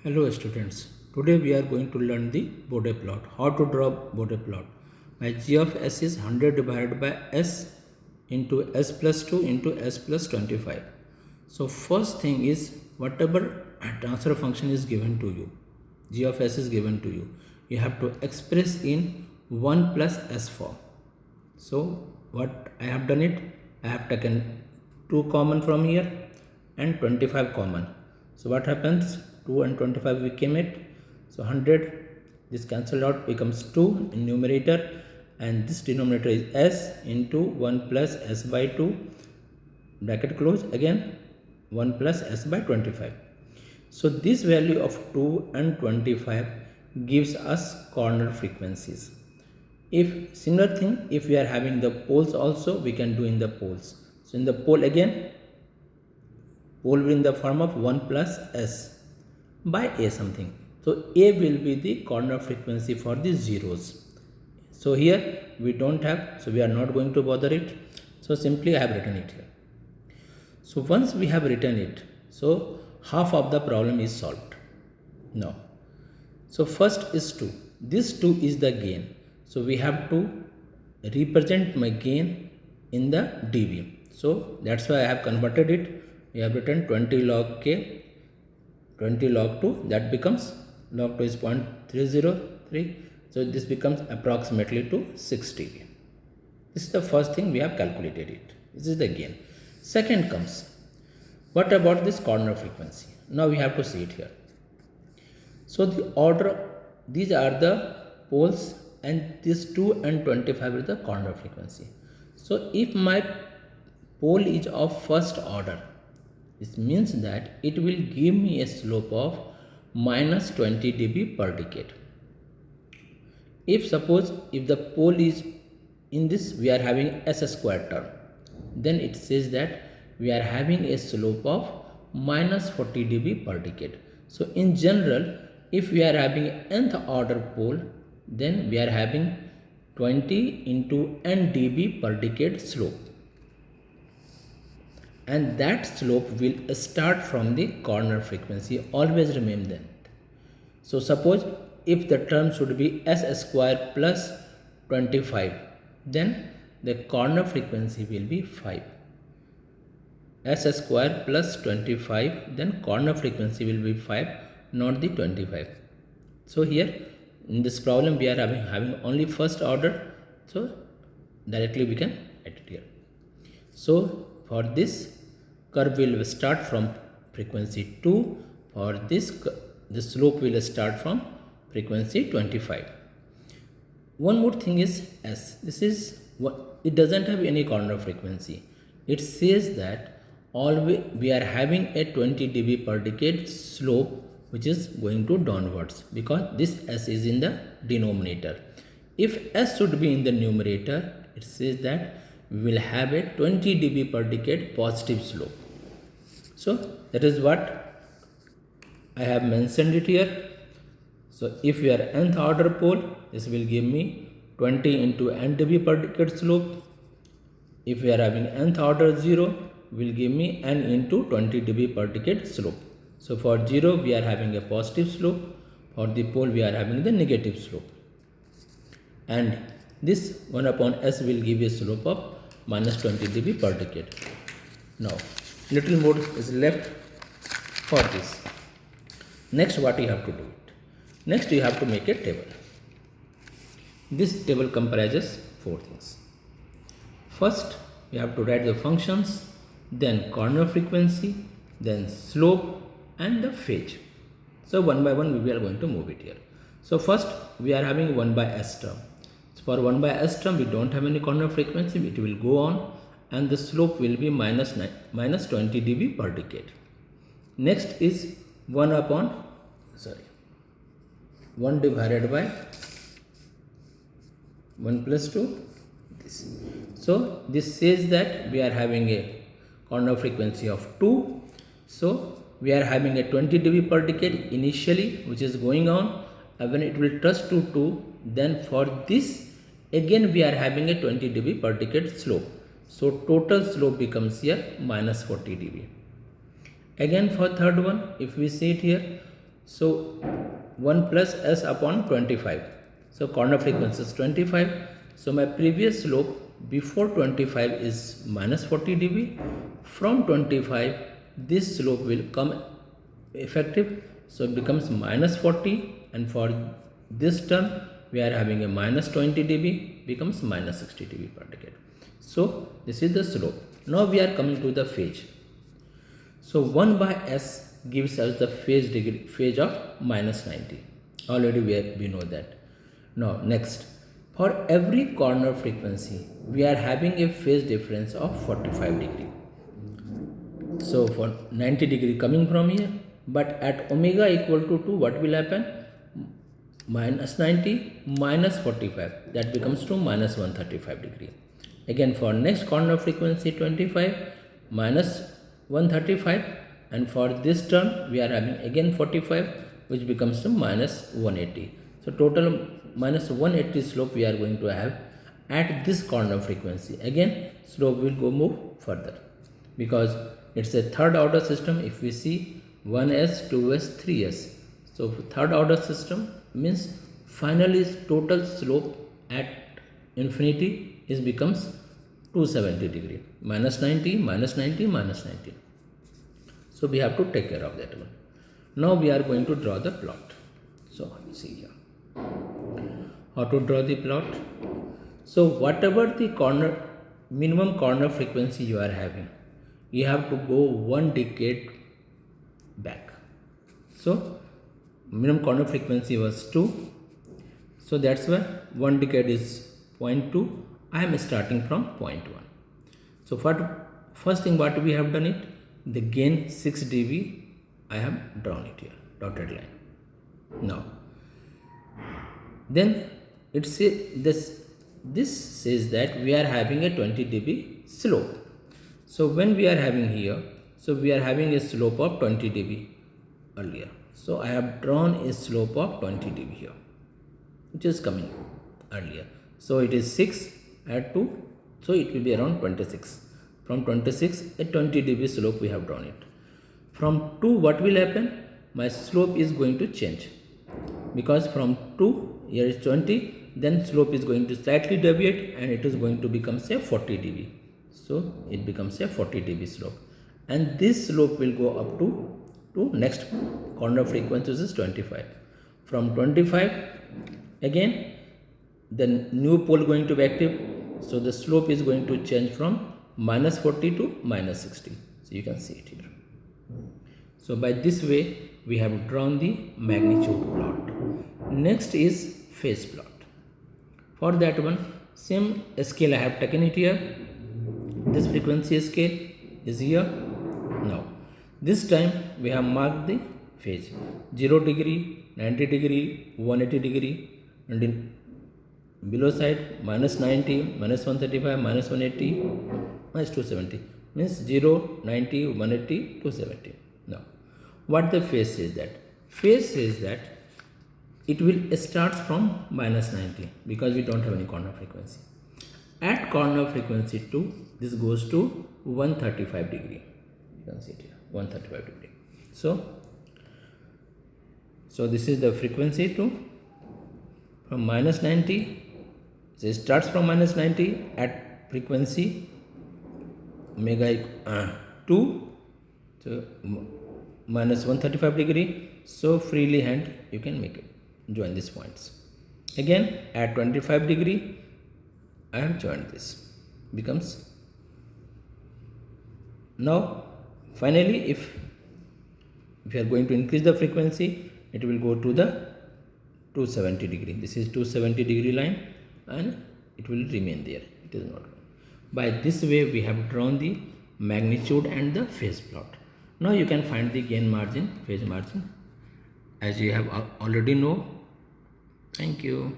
Hello students, today we are going to learn the Bode plot. How to draw Bode plot. My g of s is 100 divided by s into s plus 2 into s plus 25. So first thing is whatever transfer function is given to you, g of s is given to you, you have to express in 1 plus s form. So what I have done it, I have taken 2 common from here and 25 common. So what happens, 2 and 25 we came it, so 100, this cancelled out, becomes 2 in numerator, and this denominator is s into 1 plus s by 2 bracket close, again 1 plus s by 25. So this value of 2 and 25 gives us corner frequencies. If similar thing, if we are having the poles also, we can do in the poles. So in the pole, again pole will in the form of 1 plus s by a something. So a will be the corner frequency for the zeros. So here we don't have, so we are not going to bother it. So simply I have written it here. So once we have written it, so half of the problem is solved. Now, so first is 2. This 2 is the gain. So we have to represent my gain in the dB. So that's why I have converted it. We have written 20 log k, 20 log 2, that becomes log 2 is 0.303. So this becomes approximately to 6 dB. This is the first thing we have calculated it. This is the gain. Second comes, what about this corner frequency? Now we have to see it here. So the order, these are the poles and this 2 and 25 is the corner frequency. So if my pole is of first order, this means that it will give me a slope of minus 20 dB per decade. If suppose if the pole is in this, we are having s square term, then it says that we are having a slope of minus 40 dB per decade. So in general, if we are having nth order pole, then we are having 20 into n dB per decade slope, and that slope will start from the corner frequency. Always remember that. So suppose if the term should be s square plus 25, then the corner frequency will be 5. S square plus 25, then corner frequency will be 5, not the 25. So here in this problem we are having only first order, so directly we can write it here. So for this curve will start from frequency 2, for this the slope will start from frequency 25. One more thing is s. This is what, it doesn't have any corner frequency. It says that always we are having a 20 dB per decade slope which is going to downwards, because this s is in the denominator. If s should be in the numerator, it says that we will have a 20 dB per decade positive slope. So that is what I have mentioned it here. So if we are nth order pole, this will give me 20 into n dB per decade slope. If we are having nth order 0, will give me n into 20 dB per decade slope. So for 0 we are having a positive slope, for the pole we are having the negative slope, and this 1 upon s will give a slope of minus 20 dB per decade. Now little more is left for this. Next what you have to do it? Next you have to make a table. This table comprises 4 things. First we have to write the functions, then corner frequency, then slope and the phase. So one by one we are going to move it here. So first we are having 1 by s term. So for 1 by s term we don't have any corner frequency, it will go on, and the slope will be minus 20 dB per decade. Next is 1 divided by 1 plus 2 this. So this says that we are having a corner frequency of 2. So we are having a 20 dB per decade initially which is going on, and when it will touch to 2, then for this again we are having a 20 dB per decade slope. So total slope becomes here minus 40 dB. Again for third one, if we see it here, So 1 plus s upon 25. So corner frequency is 25. So my previous slope before 25 is minus 40 dB. From 25 this slope will come effective. So it becomes minus 40, and for this term we are having a minus 20 dB, becomes minus 60 dB per decade. So this is the slope. Now we are coming to the phase. So 1 by s gives us the phase of minus 90. Already we know that. Now next, for every corner frequency we are having a phase difference of 45 degree. So for 90 degree coming from here, but at omega equal to 2, what will happen? Minus 90 minus 45, that becomes to minus 135 degree. Again for next corner frequency 25 minus 135, and for this term we are having again 45, which becomes to minus 180. So total minus 180 slope we are going to have at this corner frequency. Again slope will go move further because it's a third order system. If we see 1s, 2s, 3s, so third order system means finally total slope at infinity is becomes 270 degree, minus 90, minus 90, minus 90. So we have to take care of that one. Now we are going to draw the plot. So see here how to draw the plot. So whatever the corner minimum corner frequency you are having, you have to go 1 decade back. So minimum corner frequency was 2, so that's why 1 decade is 0.2. I am starting from 0.1. So for first thing what we have done it, the gain 6 dB I have drawn it here, dotted line. Now then it says this says that we are having a 20 dB slope. So when we are having here, so we are having a slope of 20 dB earlier. So I have drawn a slope of 20 dB here, which is coming earlier. So it is 6 add 2, so it will be around 26. From 26 a 20 dB slope we have drawn it. From 2 what will happen? My slope is going to change, because from 2 here is 20, then slope is going to slightly deviate and it is going to become say 40 dB. So it becomes a 40 dB slope, and this slope will go up to next corner frequency, which is 25. From 25 again the new pole going to be active, so the slope is going to change from minus 40 to minus 60. So you can see it here. So by this way we have drawn the magnitude plot. Next is phase plot. For that one, same scale I have taken it here. This frequency scale is here. Now this time we have marked the phase 0 degree, 90 degree, 180 degree, and in below side minus 90, minus 135, minus 180, minus 270, means 0, 90, 180, 270. Now what the phase says that? Phase says that it will start from minus 90 because we don't have any corner frequency. At corner frequency 2, this goes to 135 degree. You can see it here, 135 degree. So this is the frequency 2 from minus 90. So it starts from minus 90 at frequency omega 2, so minus 135 degree. So freely hand you can make it, join these points. Again at 25 degree I have joined this, becomes. Now finally if you are going to increase the frequency, it will go to the 270 degree. This is 270 degree line and it will remain there, it is not. By this way we have drawn the magnitude and the phase plot. Now you can find the gain margin, phase margin, as you have already know. Thank you.